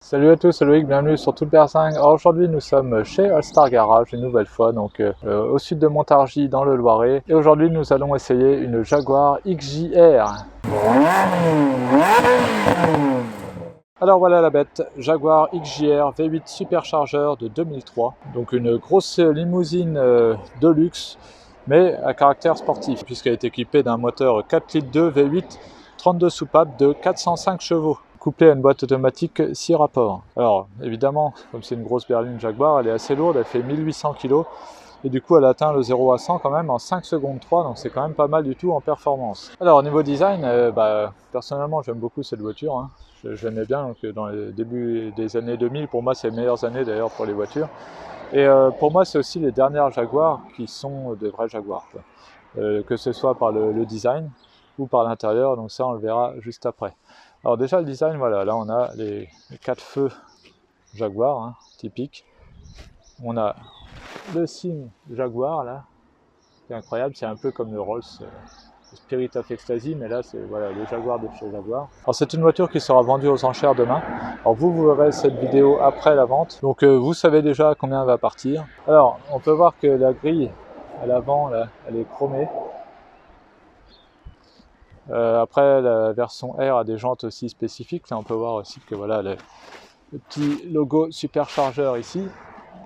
Salut à tous, c'est Loïc, bienvenue sur Tout le PR5. Alors aujourd'hui nous sommes chez All Star Garage une nouvelle fois, donc au sud de Montargis dans le Loiret. Et aujourd'hui nous allons essayer une Jaguar XJR. Alors voilà la bête, Jaguar XJR V8 superchargeur de 2003. Donc une grosse limousine de luxe, mais à caractère sportif, puisqu'elle est équipée d'un moteur 4 litres 2 V8, 32 soupapes de 405 chevaux. Couplée à une boîte automatique 6 rapports. Alors évidemment, comme c'est une grosse berline Jaguar, elle est assez lourde, elle fait 1800 kg et du coup elle atteint le 0 à 100 quand même en 5 secondes 3, donc c'est quand même pas mal du tout en performance. Alors au niveau design, personnellement j'aime beaucoup cette voiture, hein. Je l'aimais bien, donc dans les débuts des années 2000, pour moi c'est les meilleures années d'ailleurs pour les voitures. Et pour moi c'est aussi les dernières Jaguar qui sont de vrais Jaguars, que ce soit par le design ou par l'intérieur, donc ça on le verra juste après. Alors déjà le design, voilà, là on a les 4 feux Jaguar, hein, typiques. On a le signe Jaguar là, c'est incroyable, c'est un peu comme le Rolls Spirit of Ecstasy, mais là c'est voilà, le Jaguar de chez Jaguar. Alors c'est une voiture qui sera vendue aux enchères demain. Alors vous verrez cette vidéo après la vente, donc vous savez déjà combien elle va partir. Alors on peut voir que la grille à l'avant là, elle est chromée. Après la version R a des jantes aussi spécifiques, là on peut voir aussi que voilà le petit logo superchargeur ici.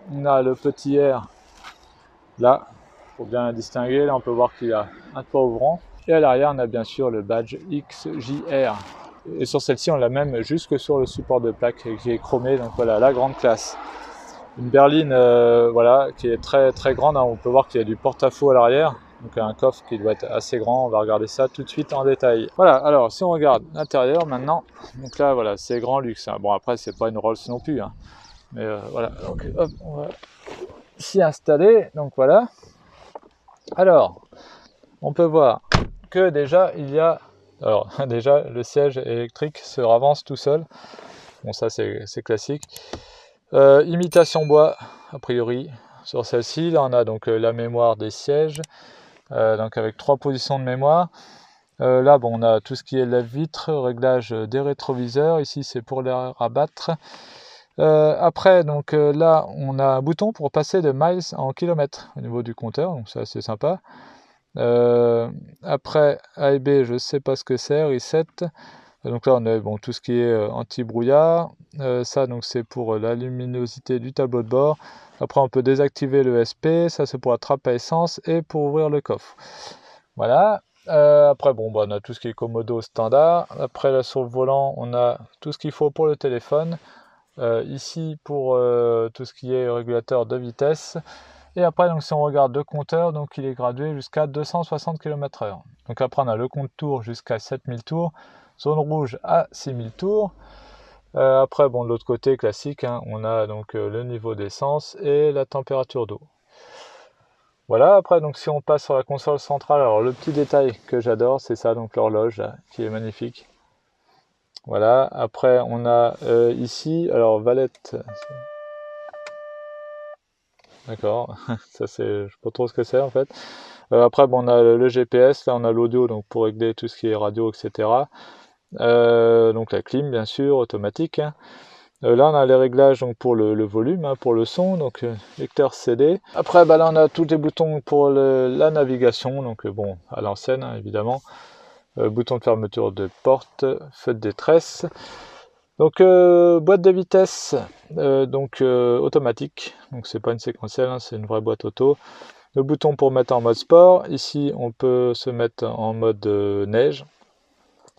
On a le petit R là, pour bien distinguer. Là on peut voir qu'il y a un toit ouvrant. Et à l'arrière on a bien sûr le badge XJR. Et sur celle-ci on l'a même jusque sur le support de plaque qui est chromé, donc voilà la grande classe. Une berline voilà, qui est très très grande, hein. On peut voir qu'il y a du porte-à-faux à l'arrière. Donc un coffre qui doit être assez grand, on va regarder ça tout de suite en détail. Voilà, alors si on regarde l'intérieur maintenant, donc là voilà, c'est grand luxe, hein. Bon après c'est pas une Rolls non plus, hein. Mais voilà, donc hop, on va s'y installer, donc voilà. Alors, on peut voir que déjà il y a, alors déjà le siège électrique se ravance tout seul, bon ça c'est classique. Imitation bois a priori sur celle-ci, là on a donc la mémoire des sièges, donc avec 3 positions de mémoire. Là bon, on a tout ce qui est lève-vitre, réglage des rétroviseurs, ici c'est pour les rabattre. Après donc là on a un bouton pour passer de miles en kilomètres au niveau du compteur, donc ça c'est sympa. Après A et B, je sais pas ce que c'est, reset. Donc là on a bon, tout ce qui est anti-brouillard, ça donc c'est pour la luminosité du tableau de bord. Après on peut désactiver le SP, ça c'est pour la trappe à essence et pour ouvrir le coffre. Voilà. Après bon, on a tout ce qui est commodo standard. Après là sur le volant on a tout ce qu'il faut pour le téléphone. Ici pour tout ce qui est régulateur de vitesse. Et après, donc, si on regarde le compteur, donc il est gradué jusqu'à 260 km/h. Donc après, on a le compte tour jusqu'à 7000 tours, zone rouge à 6000 tours. Après, bon, de l'autre côté, classique, hein, on a donc le niveau d'essence et la température d'eau. Voilà, après, donc si on passe sur la console centrale, alors le petit détail que j'adore, c'est ça, donc l'horloge, qui est magnifique. Voilà, après, on a ici, alors Valette. D'accord, ça c'est, je sais pas trop ce que c'est en fait. Après, bon, on a le GPS, là on a l'audio donc pour régler tout ce qui est radio, etc. Donc la clim, bien sûr, automatique, hein. Là on a les réglages donc, pour le volume, hein, pour le son, donc lecteur CD. Après, là on a tous les boutons pour la navigation, donc bon, à l'ancienne, hein, évidemment. Bouton de fermeture de porte, feu de détresse. Donc boîte de vitesse, automatique, donc c'est pas une séquentielle, hein, c'est une vraie boîte auto. Le bouton pour mettre en mode sport, ici on peut se mettre en mode neige,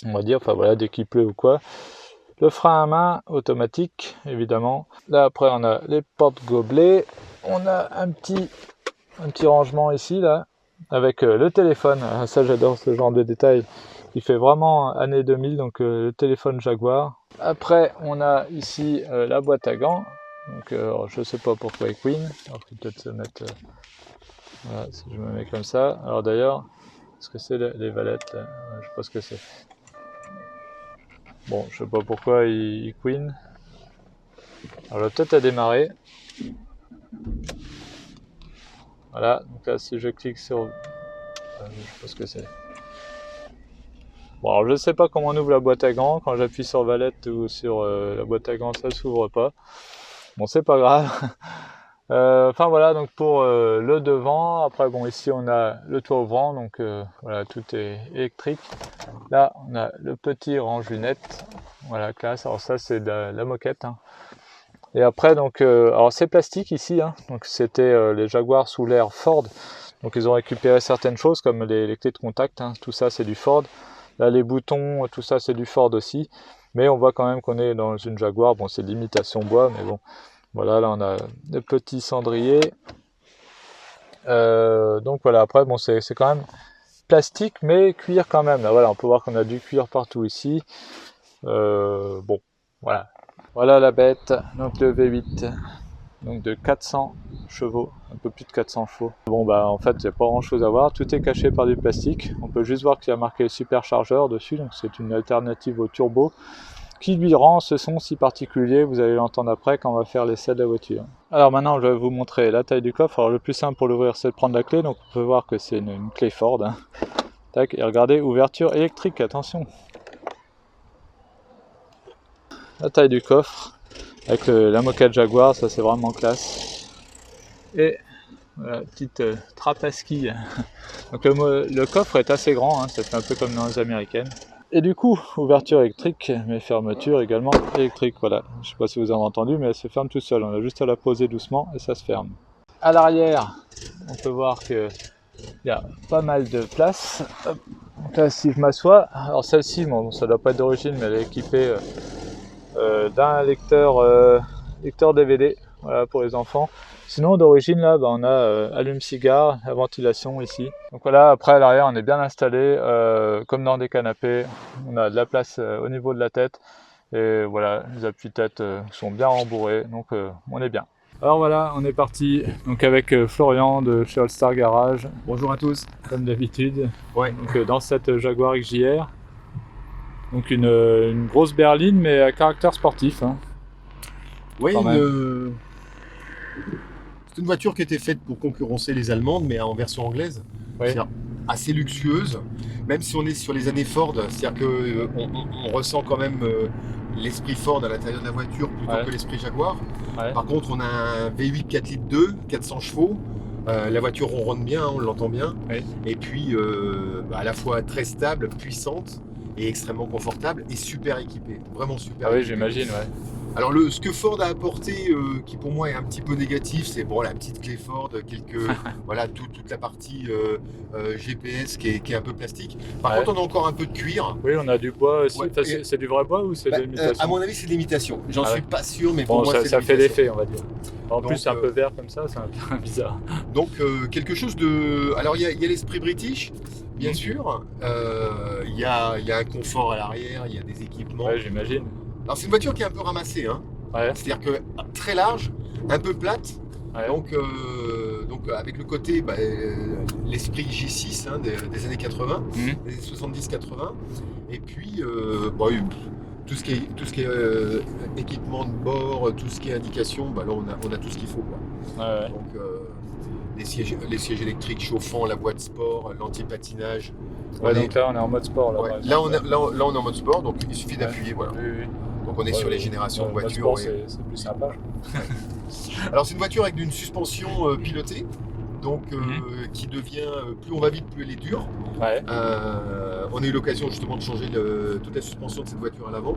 on va dire, enfin voilà, dès qu'il pleut ou quoi. Le frein à main automatique, évidemment. Là après on a les portes gobelets, on a un petit rangement ici, là, avec le téléphone. Ah, ça j'adore ce genre de détail, il fait vraiment années 2000, donc le téléphone Jaguar. Après on a ici la boîte à gants, donc je sais pas pourquoi Queen, alors je vais peut-être se mettre... voilà, si je me mets comme ça. Alors d'ailleurs, est-ce que c'est les valettes là? Je sais pas ce que c'est. Bon, je sais pas pourquoi il queen. Alors je vais peut-être à démarrer. Voilà, donc là si je clique sur... je sais pas ce que c'est. Bon, alors je sais pas comment on ouvre la boîte à gants. Quand j'appuie sur Valette ou sur la boîte à gants, ça s'ouvre pas. Bon, c'est pas grave. Enfin voilà, donc pour le devant. Après, bon, ici on a le toit ouvrant, donc voilà, tout est électrique. Là, on a le petit range lunettes. Voilà, classe. Alors ça, c'est de la moquette. Hein. Et après, donc, alors c'est plastique ici. Hein. Donc c'était les Jaguars sous l'ère Ford. Donc ils ont récupéré certaines choses comme les clés de contact. Hein. Tout ça, c'est du Ford. Là, les boutons, tout ça, c'est du Ford aussi. Mais on voit quand même qu'on est dans une Jaguar. Bon, c'est de l'imitation bois, mais bon. Voilà, là, on a le petit cendrier. Donc voilà, après, bon, c'est quand même plastique, mais cuir quand même. Là, voilà, on peut voir qu'on a du cuir partout ici. Bon, voilà. Voilà la bête, donc le V8. Donc de 400 chevaux, un peu plus de 400 chevaux. Bon bah en fait il n'y a pas grand chose à voir, tout est caché par du plastique. On peut juste voir qu'il y a marqué superchargeur dessus, donc c'est une alternative au turbo qui lui rend ce son si particulier, vous allez l'entendre après quand on va faire l'essai de la voiture. Alors maintenant je vais vous montrer la taille du coffre. Alors le plus simple pour l'ouvrir c'est de prendre la clé, donc on peut voir que c'est une clé Ford. Hein. Tac, et regardez, ouverture électrique, attention. La taille du coffre. Avec la moquette Jaguar, ça c'est vraiment classe. Et voilà, petite trappe à ski. Donc le coffre est assez grand, hein, ça fait un peu comme dans les américaines. Et du coup, ouverture électrique, mais fermeture également électrique. Voilà, je ne sais pas si vous avez entendu, mais elle se ferme tout seul. On a juste à la poser doucement et ça se ferme. À l'arrière, on peut voir qu'il y a pas mal de place. Hop. Donc là, si je m'assois, alors celle-ci, bon, ça ne doit pas être d'origine, mais elle est équipée d'un lecteur DVD, voilà, pour les enfants. Sinon d'origine là, bah, on a allume-cigare, la ventilation ici. Donc voilà, après à l'arrière on est bien installé, comme dans des canapés. On a de la place au niveau de la tête. Et voilà, les appuis-têtes sont bien rembourrés, donc on est bien. Alors voilà, on est parti donc avec Florian de chez All Star Garage. Bonjour à tous. Comme d'habitude. Ouais. Donc dans cette Jaguar XJR. Donc une grosse berline, mais à caractère sportif. Hein. Oui, c'est une voiture qui était faite pour concurrencer les Allemandes, mais en version anglaise. Oui. C'est assez luxueuse, même si on est sur les années Ford. C'est-à-dire qu'on ressent quand même l'esprit Ford à l'intérieur de la voiture plutôt que l'esprit Jaguar. Ouais. Par contre, on a un V8 4 litres 2, 400 chevaux. La voiture ronronne bien, on l'entend bien. Oui. Et puis, à la fois très stable, puissante et extrêmement confortable et super équipée. Vraiment super équipée. Oui, j'imagine, ouais. Alors ce que Ford a apporté, qui pour moi est un petit peu négatif, c'est bon, la petite clé Ford, voilà, toute la partie GPS qui est un peu plastique. Par contre, on a encore un peu de cuir. Oui, on a du bois aussi. Ouais, c'est du vrai bois ou c'est de l'imitation? À mon avis, c'est de l'imitation. J'en suis pas sûr, mais bon, pour moi, ça fait l'effet, on va dire. En donc, plus, c'est un peu vert comme ça, c'est un peu bizarre. Donc quelque chose de. Alors il y a l'esprit british. Bien sûr, il y a un confort à l'arrière, il y a des équipements. Ouais, j'imagine. Alors c'est une voiture qui est un peu ramassée, hein. Ouais. C'est-à-dire que très large, un peu plate. Ouais. Donc avec le côté, l'esprit G6 hein, des années 80, des années 70-80. Et puis tout ce qui est équipement de bord, tout ce qui est indication, là on a tout ce qu'il faut, quoi. Ouais. Donc les sièges électriques chauffants, la boîte sport, l'anti-patinage. Ouais, donc là on est en mode sport. Là on est en mode sport, donc il suffit d'appuyer, voilà. Oui. Donc on est sur les générations de voitures. C'est plus sympa. Alors c'est une voiture avec une suspension pilotée, donc qui devient, plus on va vite, plus elle est dure. Ouais. On a eu l'occasion justement de changer toute la suspension de cette voiture à l'avant,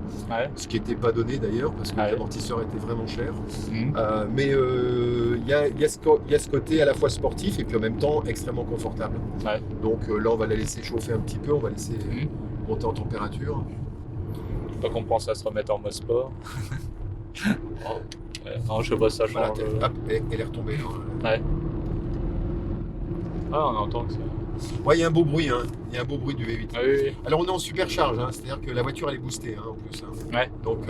ce qui n'était pas donné d'ailleurs parce que les amortisseurs étaient vraiment chers. Mais il y a ce côté à la fois sportif et puis en même temps extrêmement confortable. Donc là on va la laisser chauffer un petit peu, on va laisser monter en température. Pas qu'on pense à se remettre en mode sport. Non, je sais pas, ça change. Voilà, hop, elle est retombée. Ouais. Ah, on entend que ça. Ouais, il y a un beau bruit, hein. Il y a un beau bruit du V8. Ah, oui. Alors on est en supercharge, hein. C'est-à-dire que la voiture elle est boostée, hein, en plus. Hein. Ouais. Donc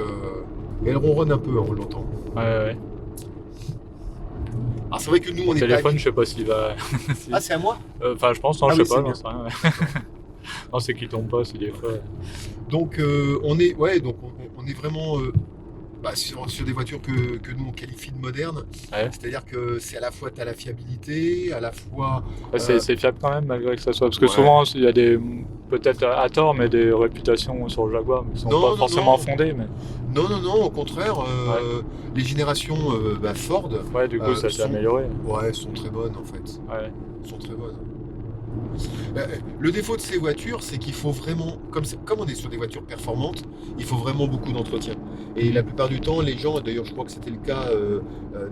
elle ronronne un peu, hein, on l'entend. Ouais. Alors c'est vrai que nous on est téléphone, pas... je sais pas s'il va. Ah, c'est à moi? Enfin, je pense, non, je sais pas, non, c'est rien. Non, c'est qu'il tombe pas, c'est des fois. Donc on est vraiment Sur des voitures que nous on qualifie de modernes, c'est-à-dire que c'est à la fois tu as la fiabilité, à la fois... C'est fiable quand même malgré que ça soit... Parce que souvent il y a des, peut-être à tort, mais des réputations sur le Jaguar qui ne sont pas forcément fondées. Mais... Non, au contraire, les générations Ford... Ouais, du coup ça s'est amélioré. Ouais, sont très bonnes en fait. Ouais. Sont très bonnes. Le défaut de ces voitures, c'est qu'il faut vraiment, comme on est sur des voitures performantes, il faut vraiment beaucoup d'entretien. Et la plupart du temps, les gens, d'ailleurs je crois que c'était le cas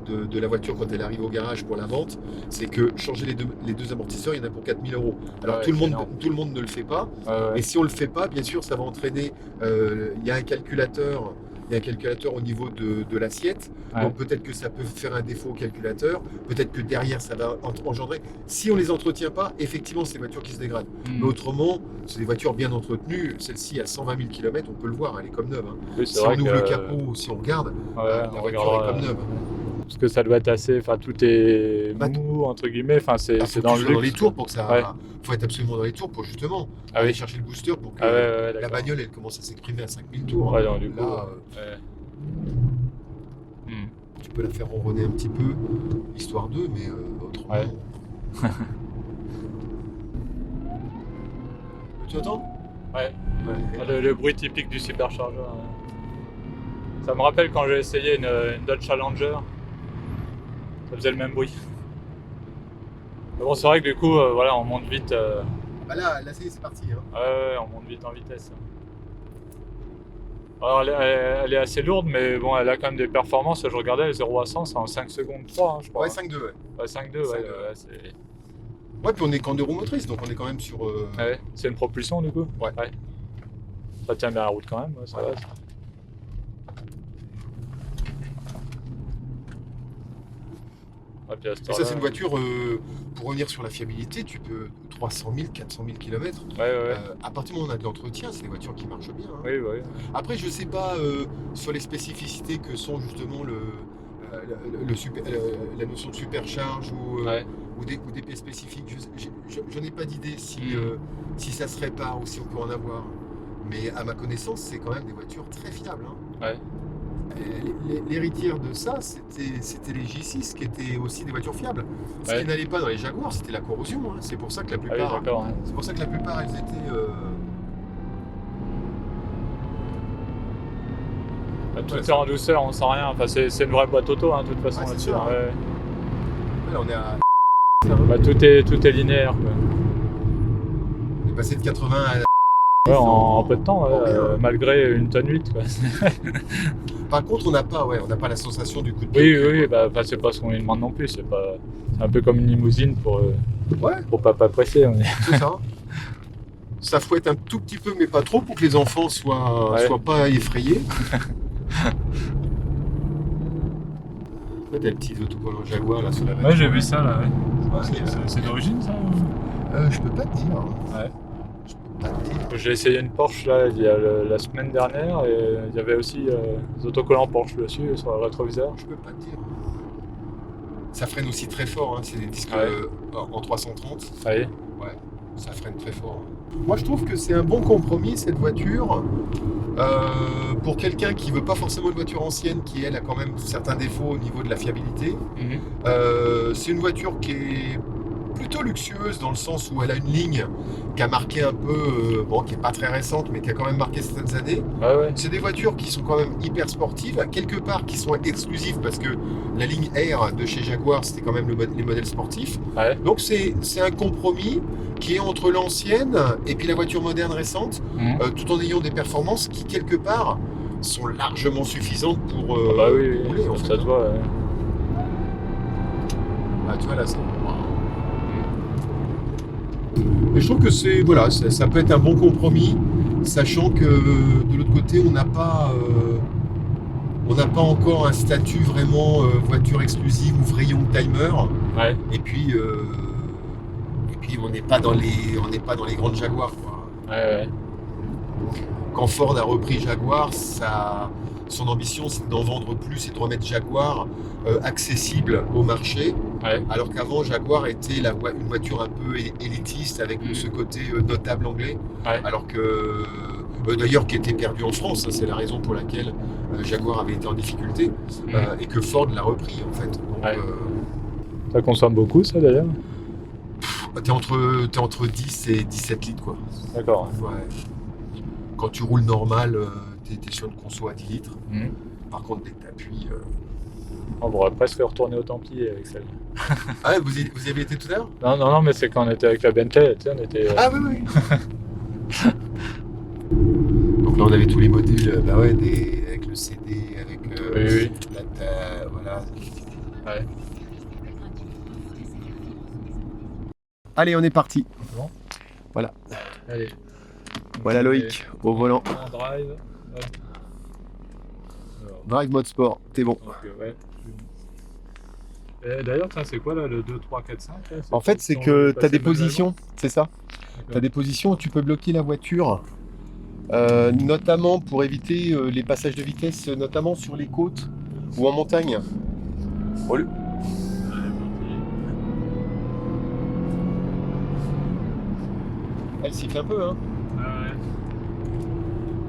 de la voiture quand elle arrive au garage pour la vente, c'est que changer les deux amortisseurs, il y en a pour 4 000 €. Alors tout le monde ne le fait pas. Et si on ne le fait pas, bien sûr, ça va entraîner, il y a un calculateur. Il y a un calculateur au niveau de l'assiette, donc peut-être que ça peut faire un défaut au calculateur, peut-être que derrière ça va engendrer. Si on ne les entretient pas, effectivement c'est des voitures qui se dégradent. Mais autrement, c'est des voitures bien entretenues. Celle-ci à 120 000 km, on peut le voir, elle est comme neuve. Oui, si on ouvre le capot, si on regarde, la voiture est comme neuve. Parce que ça doit être assez, enfin tout est mou entre guillemets, enfin c'est dans le luxe. Dans les tours pour que ça, faut être absolument dans les tours pour justement aller chercher le booster pour que la bagnole elle commence à s'exprimer à 5000 tours. Ouais, donc, du coup, tu peux la faire ronronner un petit peu, histoire d'eux, mais autrement. Tu entends? Ouais. Le bruit typique du superchargeur. Ça me rappelle quand j'ai essayé une Dodge Challenger. Ça faisait le même bruit. Mais bon, c'est vrai que du coup, on monte vite. Là, c'est parti. On monte vite en vitesse. Alors, elle est assez lourde, mais bon, elle a quand même des performances. Je regardais, 0 à 100, c'est en 5 secondes 3, je crois. Ouais, 5,2. Ouais, 5,2, c'est... Ouais, puis on est qu'en 2 roues motrices, donc on est quand même sur... C'est une propulsion, du coup. Ouais. Ça tient bien la route quand même, ça va. Et ça, c'est une voiture, pour revenir sur la fiabilité, tu peux 300 000, 400 000 km. À partir du moment où on a de l'entretien, c'est des voitures qui marchent bien. Oui. Après, je ne sais pas sur les spécificités que sont justement la notion de supercharge ou des pièces spécifiques. Je n'ai pas d'idée si ça se répare ou si on peut en avoir. Mais à ma connaissance, c'est quand même des voitures très fiables. L'héritière de ça, c'était les J6 qui étaient aussi des voitures fiables. Ce qui n'allait pas dans les Jaguars, c'était la corrosion. C'est pour ça que la plupart, elles étaient. Tout est en douceur, on sent rien. Enfin, c'est une vraie boîte auto, de toute façon. Là-dessus. Là, on est à. Tout est linéaire. Quoi. On est passé de 80 à. En peu de temps, malgré une tonne 8. Quoi. Par contre, on n'a pas la sensation du coup de pied. Oui, c'est pas ce qu'on lui demande non plus. C'est un peu comme une limousine pour pas presser. C'est ça. Ça fouette un tout petit peu, mais pas trop, pour que les enfants soient pas effrayés. T'as le petit autocollant Jaguar là sur la voiture. Ouais, j'ai vu ça là. C'est d'origine ça je peux pas te dire. J'ai essayé une Porsche là il y a la semaine dernière et il y avait aussi des autocollants Porsche dessus sur le rétroviseur. Je peux pas te dire. Ça freine aussi très fort, c'est des disques en 330. Ouais, ça freine très fort. Moi je trouve que c'est un bon compromis cette voiture pour quelqu'un qui veut pas forcément une voiture ancienne qui elle a quand même certains défauts au niveau de la fiabilité. C'est une voiture qui est plutôt luxueuse dans le sens où elle a une ligne qui a marqué un peu, qui n'est pas très récente, mais qui a quand même marqué certaines années. C'est des voitures qui sont quand même hyper sportives, quelque part qui sont exclusives parce que la ligne R de chez Jaguar, c'était quand même les modèles sportifs. Donc c'est un compromis qui est entre l'ancienne et puis la voiture moderne récente, tout en ayant des performances qui, quelque part, sont largement suffisantes pour rouler. En fait. Ça se voit. Tu vois là, c'est... Et je trouve que ça peut être un bon compromis, sachant que de l'autre côté, on n'a pas encore un statut vraiment voiture exclusive ou rayon timer. Et puis on n'est pas dans les grandes Jaguars, quoi. Quand Ford a repris Jaguar, son ambition c'est d'en vendre plus et de remettre Jaguar accessible au marché, alors qu'avant Jaguar était une voiture un peu élitiste avec ce côté notable anglais, alors que d'ailleurs qui était perdu en France. C'est la raison pour laquelle Jaguar avait été en difficulté et que Ford l'a repris en fait. Donc, ça consomme beaucoup ça d'ailleurs? T'es entre 10 et 17 litres quoi. D'accord. Ouais. Quand tu roules normal, t'es sur une conso à 10 litres. Par contre, dès que t'appuies... On pourrait presque retourner au Templier avec celle-là. Ah, vous y avez été tout à l'heure? Non, mais c'est quand on était avec la Bentley, tu sais, on était... Ah oui. Donc là, on avait tous les modèles, avec le CD, avec la voilà. Ouais. Allez, on est parti. Bon. Voilà. Allez. Voilà Loïc, au volant. En drive. Drive mode sport, t'es bon. Ouais. D'ailleurs, c'est quoi là, le 2, 3, 4, 5 là, en fait, c'est que tu as des positions, c'est ça. Tu as des positions où tu peux bloquer la voiture, notamment pour éviter les passages de vitesse, notamment sur les côtes ou en montagne. Elle siffle un peu, hein. Ouais.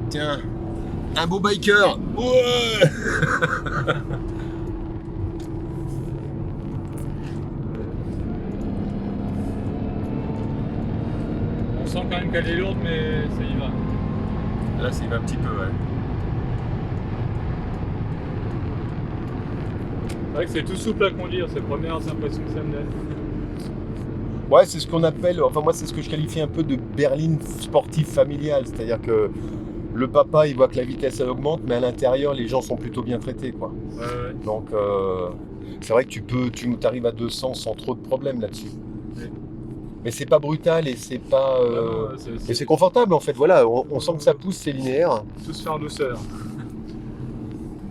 Tiens, un beau biker. Ouais. On sent quand même qu'elle est lourde, mais ça y va. Là, ça y va un petit peu, ouais. C'est vrai que c'est tout souple à conduire, c'est les premières impressions que ça me donne. Ouais, c'est ce qu'on appelle, enfin moi c'est ce que je qualifie un peu de berline sportive familiale, c'est-à-dire que le papa il voit que la vitesse elle augmente, mais à l'intérieur les gens sont plutôt bien traités quoi. Ouais. Donc c'est vrai que tu arrives à 200 sans trop de problèmes là-dessus. Ouais. Mais c'est pas brutal et c'est pas, c'est mais c'est confortable en fait. Voilà, on sent que ça pousse, c'est linéaire. Tout se fait en douceur.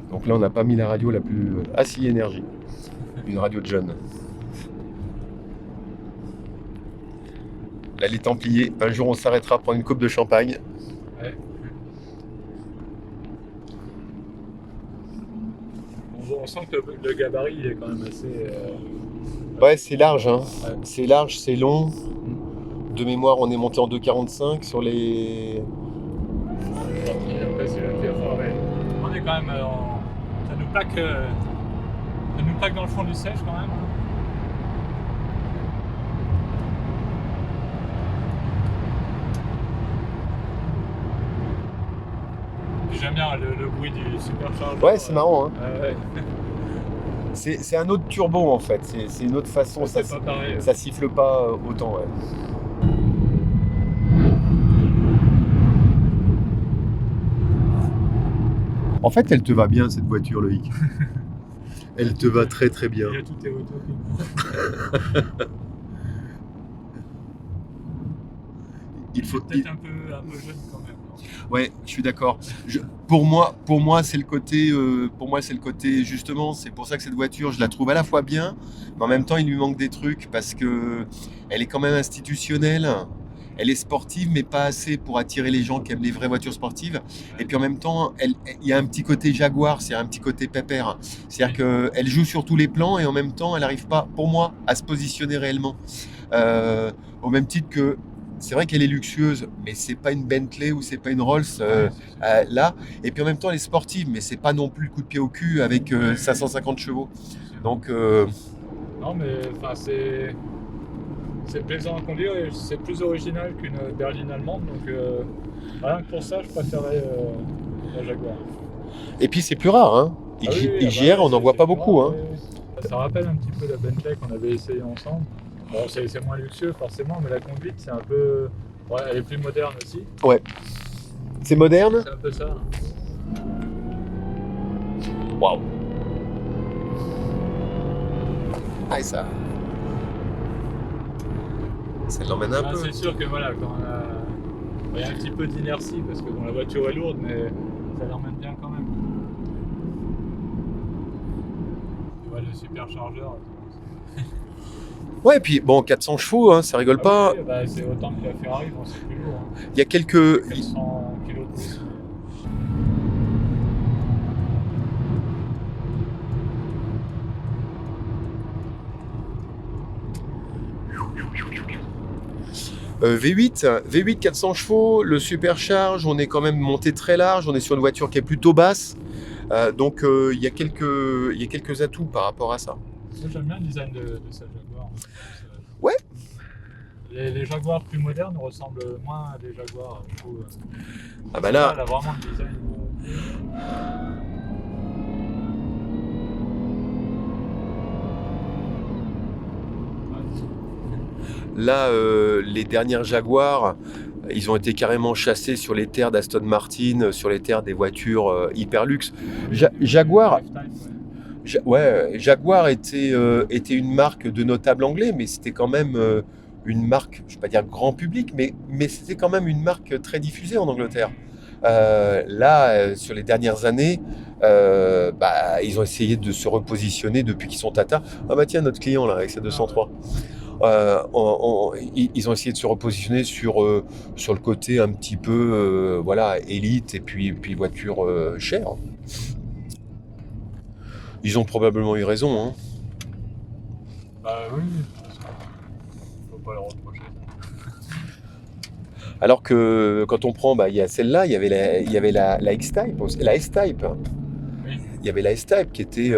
Donc là on n'a pas mis la radio la plus ACI énergie, une radio de jeune. Là, les Templiers, un jour on s'arrêtera prendre une coupe de champagne. Ouais. On sent que le gabarit il est quand même assez... Ouais, c'est large, hein. Ouais. C'est large, c'est long. De mémoire, on est monté en 2,45 sur les... On est quand même... Ça nous plaque dans le fond du sèche quand même. J'aime bien le bruit du superchargeur. Ouais, c'est marrant. Hein. Ouais. C'est un autre turbo en fait. C'est une autre façon. Ouais, ça siffle pas autant. Ouais. En fait, elle te va bien cette voiture, Loïc. Elle te va très très bien. Il y a tout est auto. Il faut peut-être un peu jeune quand même. Ouais, je suis d'accord. Pour moi, c'est le côté, justement, c'est pour ça que cette voiture, je la trouve à la fois bien, mais en même temps, il lui manque des trucs parce que elle est quand même institutionnelle. Elle est sportive, mais pas assez pour attirer les gens qui aiment les vraies voitures sportives. Ouais. Et puis en même temps, il y a un petit côté Jaguar, c'est un petit côté pépère. C'est-à-dire qu'elle joue sur tous les plans et en même temps, elle n'arrive pas, pour moi, à se positionner réellement. Au même titre que c'est vrai qu'elle est luxueuse, mais c'est pas une Bentley ou c'est pas une Rolls là. Et puis en même temps, elle est sportive, mais c'est pas non plus le coup de pied au cul avec 550 chevaux. Donc non, mais enfin c'est plaisant à conduire et c'est plus original qu'une berline allemande. Donc rien que pour ça, je préférais la Jaguar. Et puis c'est plus rare, hein. IGR, on n'en voit pas beaucoup, hein. Ça rappelle un petit peu la Bentley qu'on avait essayé ensemble. Bon, c'est moins luxueux forcément, mais la conduite c'est un peu... Ouais, elle est plus moderne aussi. Ouais. C'est moderne. C'est un peu ça. Waouh. Ah, ça l'emmène un peu. C'est sûr que voilà, quand il y a un petit peu d'inertie parce que bon, la voiture est lourde, mais ça l'emmène bien quand même. Tu vois le superchargeur. Ouais, et puis bon, 400 chevaux, hein, ça rigole pas. Oui, bah, c'est autant que la Ferrari, bon, c'est plus lourd. Hein. Il y a quelques... 400 kilos de plus. V8 400 chevaux, le supercharge, on est quand même monté très large, on est sur une voiture qui est plutôt basse, donc il y a quelques atouts par rapport à ça. J'aime bien le design de cette Jaguar. Ouais. Les Jaguars plus modernes ressemblent moins à des Jaguars, je trouve. Ah bah là, elle a vraiment le design. Là, les dernières Jaguars, ils ont été carrément chassés sur les terres d'Aston Martin, sur les terres des voitures hyper luxe. Jaguar était une marque de notables anglais, mais c'était quand même une marque, je ne vais pas dire grand public, mais c'était quand même une marque très diffusée en Angleterre. Sur les dernières années, ils ont essayé de se repositionner depuis qu'ils sont Tata. Ah bah tiens, notre client là, avec sa 203. Ils ont essayé de se repositionner sur le côté un petit peu élite et puis voiture chère. Ils ont probablement eu raison. Hein. Bah oui, faut pas leur reprocher. Alors que quand on prend, il y a celle-là, il y avait la X-Type, la S-Type. Oui. Il y avait la S-Type qui était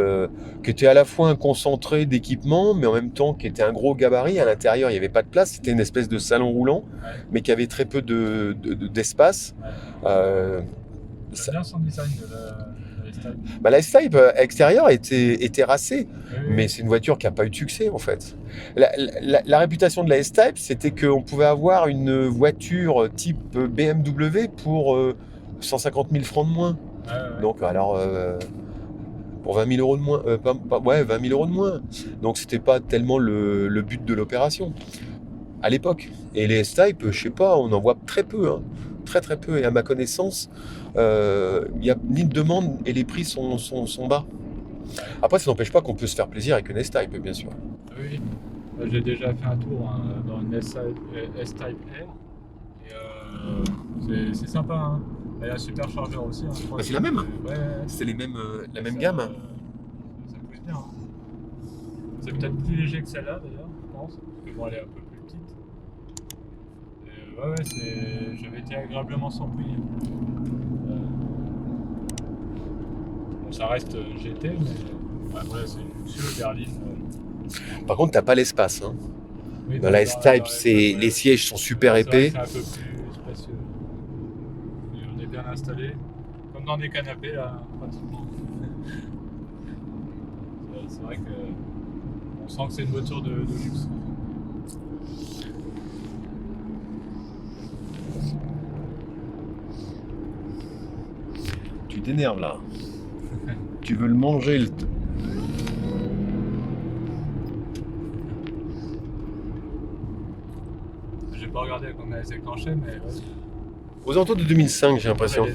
à la fois un concentré d'équipement, mais en même temps qui était un gros gabarit. À l'intérieur, il n'y avait pas de place. C'était une espèce de salon roulant, mais qui avait très peu d'espace. J'aime bien son design de la S-Type. La S-Type extérieure était terrassée, mais c'est une voiture qui n'a pas eu de succès en fait. La réputation de la S-Type, c'était qu'on pouvait avoir une voiture type BMW pour 150 000 francs de moins. Donc alors pour 20 000 euros de moins, 20 000 euros de moins. Donc c'était pas tellement le but de l'opération à l'époque. Et les S-Type, je sais pas, on en voit très peu, hein. Très très peu. Et à ma connaissance, il n'y a ni de demande et les prix sont bas. Après, ça n'empêche pas qu'on peut se faire plaisir avec une S-Type, bien sûr. Oui, j'ai déjà fait un tour dans une S-Type R. Et c'est sympa. Hein. Il y a un superchargeur aussi. Hein, c'est la même. C'est la même gamme. Ça pousse bien. Hein. C'est peut-être plus léger que celle-là d'ailleurs, je pense. Parce que bon, elle est un peu plus petite. Et j'avais été agréablement surpris. Ça reste GT, mais c'est une pseudo berline. Par contre, t'as pas l'espace. Hein. Oui, dans la S-Type, les sièges sont super épais. C'est un peu plus spacieux. Et on est bien installé, comme dans des canapés là, pratiquement. C'est vrai qu'on sent que c'est une voiture de luxe. Tu t'énerves là. Tu veux le manger le... J'ai pas regardé combien elle s'est clenchée, mais... Aux alentours de 2005, j'ai l'impression.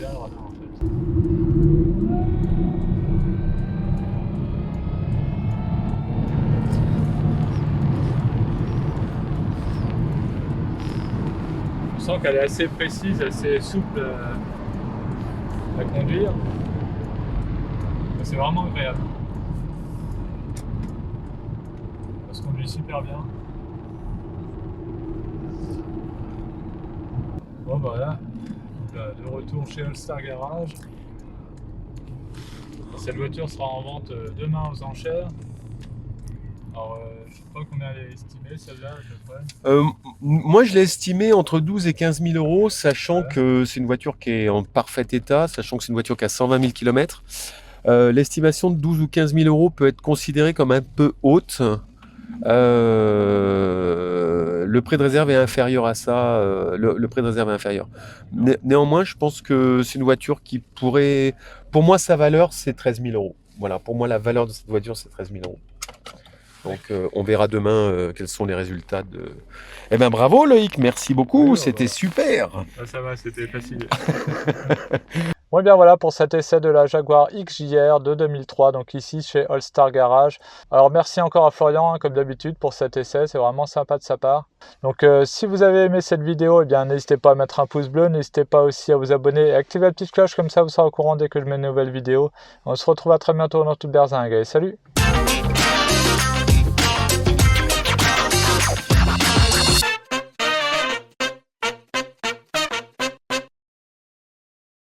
On sent qu'elle est assez précise, assez souple à conduire. C'est vraiment agréable. Ça se conduit super bien. Bon voilà, de retour chez All-Star Garage. Cette voiture sera en vente demain aux enchères. Alors je sais pas combien elle est estimée celle-là à peu près. Moi je l'ai estimée entre 12 et 15 000 euros, sachant que c'est une voiture qui est en parfait état, sachant que c'est une voiture qui a 120 000 km. L'estimation de 12 ou 15 000 euros peut être considérée comme un peu haute. Le prix de réserve est inférieur à ça. Le prix de réserve est inférieur. Néanmoins, je pense que c'est une voiture qui pourrait... Pour moi, sa valeur, c'est 13 000 euros. Voilà, pour moi, la valeur de cette voiture, c'est 13 000 euros. Donc, on verra demain quels sont les résultats de... Eh bien, bravo Loïc, merci beaucoup, oui, c'était super. Ah, ça va, c'était facile. Bon, et bien voilà pour cet essai de la Jaguar XJR de 2003, donc ici chez All-Star Garage. Alors merci encore à Florian, hein, comme d'habitude, pour cet essai, c'est vraiment sympa de sa part. Donc si vous avez aimé cette vidéo, eh bien n'hésitez pas à mettre un pouce bleu, n'hésitez pas aussi à vous abonner et activer la petite cloche, comme ça vous serez au courant dès que je mets une nouvelle vidéo. On se retrouve à très bientôt dans toute berzingue, allez salut!